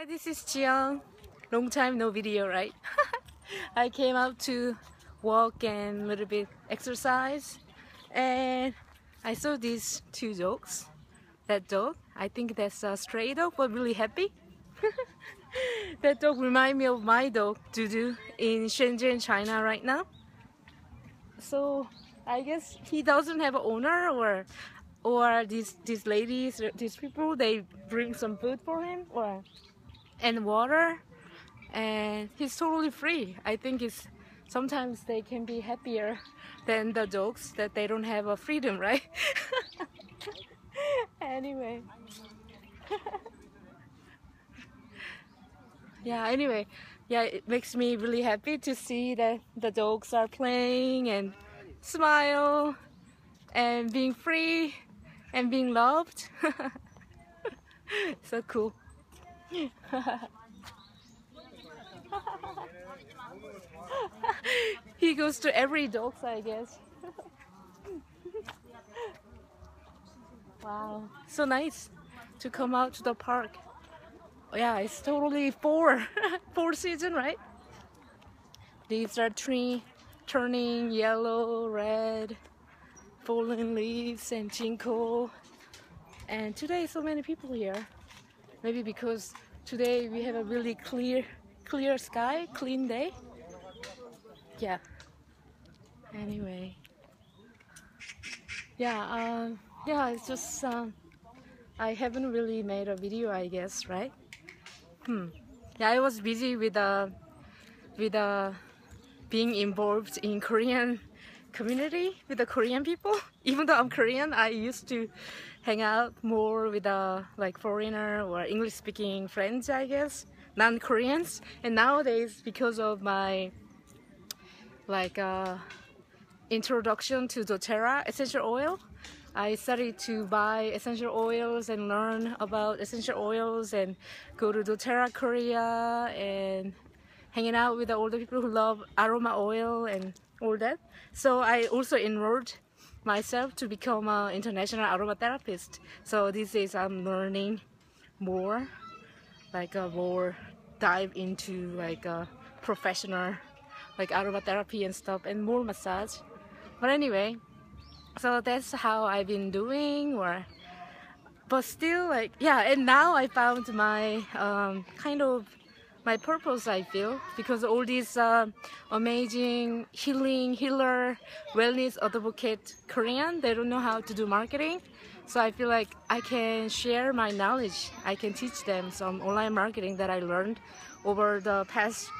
Hi, this is Jiyoung. Long time no video, right? I came out to walk and a little bit exercise, and I saw these two dogs. That dog, I think that's a stray dog, but really happy. That dog reminds me of my dog, Dudu, in Shenzhen, China right now. So I guess he doesn't have an owner, or these ladies, these people, they bring some food for him and water, and he's totally free. I think it's sometimes they can be happier than the dogs that they don't have a freedom, right? Anyway. Anyway, it makes me really happy to see that the dogs are playing and smile and being free and being loved. So cool. He goes to every dog, I guess. Wow, so nice to come out to the park. Yeah, it's totally four season, right? Leaves are turning yellow, red, fallen leaves and jinko. And today so many people here. Maybe because today we have a really clear sky, clean day. Yeah. Anyway. It's just I haven't really made a video, I guess, right? Yeah, I was busy with being involved in Korean community with the Korean people. Even though I'm Korean, I used to hang out more with like foreigner or English-speaking friends, I guess, non-Koreans. And nowadays, because of my introduction to doTERRA essential oil, I started to buy essential oils and learn about essential oils and go to doTERRA Korea and hanging out with all the people who love aroma oil and all that. So I also enrolled myself to become an international aromatherapist. So this is I'm learning more, more dive into professional aromatherapy and stuff, and more massage. But anyway, so that's how I've been doing, but still and now I found my my purpose, I feel, because all these amazing healer, wellness advocate Korean, they don't know how to do marketing. So I feel like I can share my knowledge. I can teach them some online marketing that I learned over the past,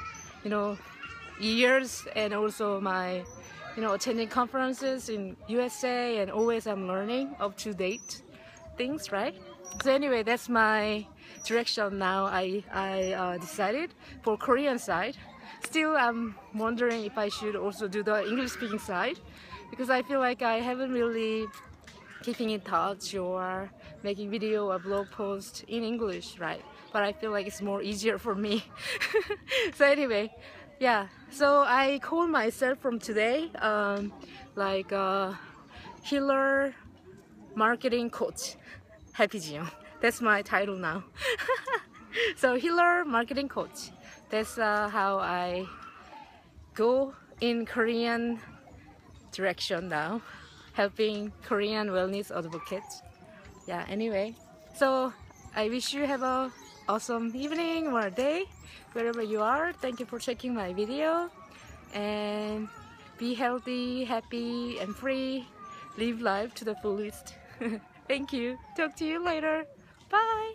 years, and also my, attending conferences in USA, and always I'm learning up to date things, right? So anyway, that's my direction now. I decided for Korean side. Still, I'm wondering if I should also do the English speaking side, because I feel like I haven't really keeping in touch or making video or blog post in English, right? But I feel like it's more easier for me. So anyway, so I call myself from today healer marketing coach. Happy Jiyoung. That's my title now. So healer marketing coach. That's how I go in Korean direction now, helping Korean wellness advocates. Anyway, so I wish you have a awesome evening or day wherever you are. Thank you for checking my video, and be healthy, happy and free. Live life to the fullest. Thank you. Talk to you later. Bye.